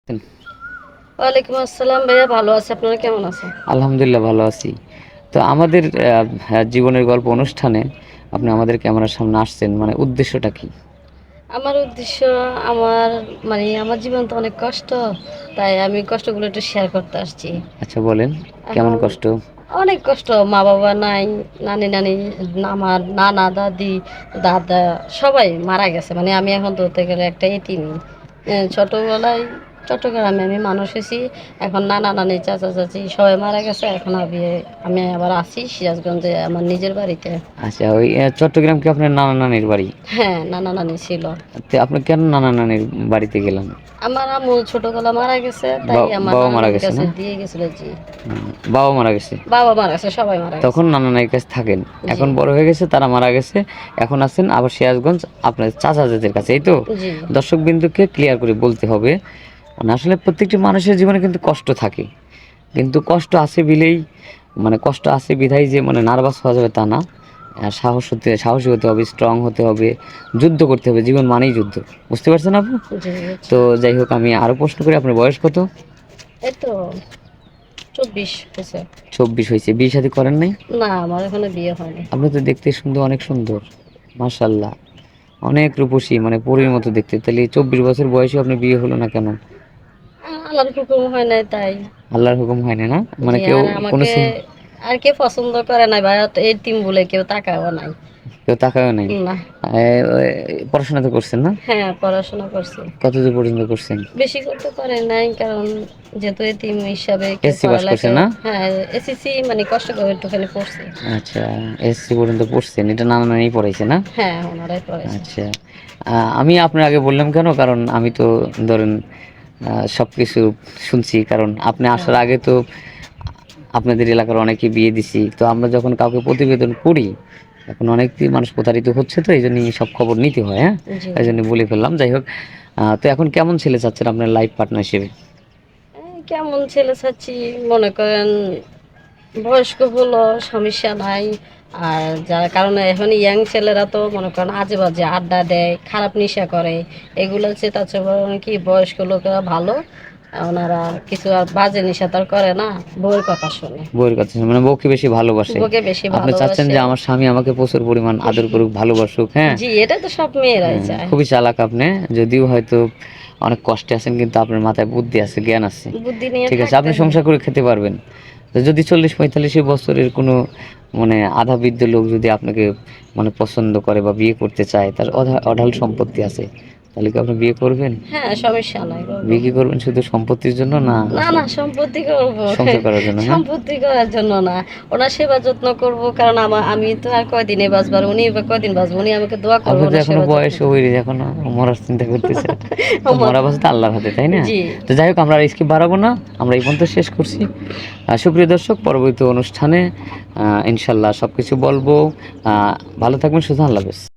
হুম, ওয়ালাইকুম আসসালাম ভাইয়া, ভালো আছি। আপনারা কেমন আছেন? আলহামদুলিল্লাহ ভালো আছি। তো আমাদের জীবনের গল্প অনুষ্ঠানে আপনি আমাদের ক্যামেরার সামনে আসছেন, মানে উদ্দেশ্যটা কি? আমার উদ্দেশ্য, আমার আমার জীবন তো অনেক কষ্ট, তাই আমি কষ্টগুলো একটু শেয়ার করতে আসছি। আচ্ছা বলেন, কেমন এখন কষ্ট? অনেক কষ্ট, মা বাবা নাই, নানি নানি, আমার নানা দাদি দাদা সবাই মারা গেছে। আমি এখন ধরতে গেলে একটা এতিম। ছোটবেলায় চট্টগ্রামে আমি মানুষ হয়েছি। এখন নানা নানি চাচা চাচি সবাই মারা গেছে। এখন আমি আবার আছি সিরাজগঞ্জে আমার নিজের বাড়িতে। আচ্ছা, ওই চট্টগ্রাম কি আপনার নানা নানির বাড়ি? হ্যাঁ, নানা নানি ছিল। তো আপনি কেন নানা নানির বাড়িতে গেলেন? আমার আম্মু ছোটবেলা মারা গেছে, তাই আমার বাবা নানা মারা নানির গেছে কাছে না? দিয়ে গেছিল। জি। বাবা মারা গেছে। বাবা মারা গেছে, সবাই মারা গেছে। তখন নানা নানির কাছে থাকেন। জি। এখন বড় হয়ে গেছে, তারা মারা গেছে। এখন আছেন আবার সিরাজগঞ্জ আপনার চাচা চাচির কাছে, এই তো? জি। দর্শক বিন্দুকে ক্লিয়ার করে বলতে হবে, মানে আসলে প্রত্যেকটি মানুষের জীবনে কিন্তু কষ্ট থাকে, কিন্তু কষ্ট আছে বিলেই, মানে কষ্ট আছে বিধায় যে মানে নার্ভাস হওয়া যাবে তা না। সাহসী হতে হবে, স্ট্রং হতে হবে, যুদ্ধ করতে হবে। জীবন মানেই যুদ্ধ। বুঝতে পারছেন আপু? জি, বুঝছি। তো যাই হোক, আমি আরও প্রশ্ন করি, আপনার বয়স কত? এই তো 24 হয়েছে। 24 হয়েছে। বিয়ে শাদী করেন নাই? না, আমার এখনো বিয়ে হয়নি। আপনি তো দেখতে সুন্দর, অনেক সুন্দর, মাশাল্লাহ, অনেক রূপসী, মানে পরীর মতো দেখতে। তাহলে 24 বছর বয়সে আপনার বিয়ে হলো না কেন? আল্লাহর হুকুম হয় নাই তাই। আল্লাহর হুকুম হয় না? না মানে জি, কেউ আর কোনো আমাকে আর কে পছন্দ করে নাই ভাইয়া, তো এই টিম বলে কেউ তাকাও নাই। কেউ তাকায়ও নাই? না। পড়াশোনা তো করছেন না? হ্যাঁ, পড়াশোনা করছি। কতদূর পর্যন্ত করছেন? বেশি করতে পারে নাই, কারণ যেহেতু এতিম হিসাবে কেউ এসসি পাস পড়ালেখা। করছেন না? হ্যাঁ, এসএসসি কষ্ট করে একটুখানি পড়ছি। আচ্ছা, এসসি পর্যন্ত পড়ছেন, এটা নানা নানি পড়াইছে না? হ্যাঁ, ওনারাই পড়াইছে। আচ্ছা, আমি আপনার আগে বললাম কেন, কারণ আমি তো ধরেন সব কিছু শুনছি, কারণ আপনি আসার হ্যাঁ। আগে তো আপনাদের এলাকার অনেকে বিয়ে দিছি। তো আমরা যখন কাউকে প্রতিবেদন করি, এখন অনেকই মানুষ প্রতারিত হচ্ছে, তো এই জন্যই সব খবর নিতে হয়। হ্যাঁ, জি। এই জন্য বলে ফেললাম। যাই হোক, তো এখন কেমন ছেলে চাচ্ছেন আপনার লাইফ পার্টনার হিসেবে? কেমন ছেলে চাচ্ছি, মনে করেন বয়স্ক হলো সমস্যা নাই। আর যার কারণে এখন ইয়াং ছেলেরা তো মনে করেন আজে বাজে আড্ডা দেয়, খারাপ নেশা করে। এগুলো হচ্ছে তার চেয়ে বরং কি বয়স্ক লোকেরা ভালো। ওনারা কিছু আর বাজে নেশা তো আর করে না, বউয়ের কথা শুনে। বউয়ের কথা শুনে, মানে বউকে বেশি ভালোবাসে। বউকে বেশি আপনি চাচ্ছেন ভালোবাসে। যে আমার স্বামী আমাকে প্রচুর পরিমাণ আদর করুক, ভালোবাসুক। হ্যাঁ, জি, এটা তো সব মেয়েরাই হ্যাঁ, চায়। খুবই চালাক আপনি। যদিও হয়তো অনেক কষ্টে আছেন, কিন্তু আপনার মাথায় বুদ্ধি আছে, জ্ঞান আছে। বুদ্ধি নিয়ে ঠিক আছে, থাকতে আপনি হয়। সংসার করে খেতে পারবেন। তো যদি 40-45 বছরের কোনো মানে আধা বৃদ্ধ লোক যদি আপনাকে মানে পছন্দ করে বা বিয়ে করতে চায়, তার অঢাল সম্পত্তি আছে, তাহলে কি আপনি বিয়ে করবেন? হ্যাঁ, সমস্যা নাই, করবো। বিয়ে কি করবেন শুধু সম্পত্তির জন্য, না না না, সম্পত্তি করবো। সংসার করার জন্য? হ্যাঁ, সম্পত্তি করার জন্য না, ওনার সেবা যত্ন করব। কারণ আমি তো আর কয়দিনে বাঁচবো, আর উনি বা কয়দিন বাঁচবো। উনি আমাকে দোয়া করবো, আপনি তো ওনার এখনো সেবা যত্ন বয়স করবো। হয়নি, এখনো মরার চিন্তা করতেছেন। তো আমার। মরা বাঁচা তো আল্লাহর হাতে, তাই না? জি। তো যাই হোক, আমরা আর স্কিপ বাড়াবো না, আমরা এই পর্যন্ত শেষ করছি। সুপ্রিয় দর্শক, পরবর্তী অনুষ্ঠানে ইনশাল্লাহ সব কিছু বলবো। ভালো থাকবেন, সুস্থ, আল্লাহ হাফেজ।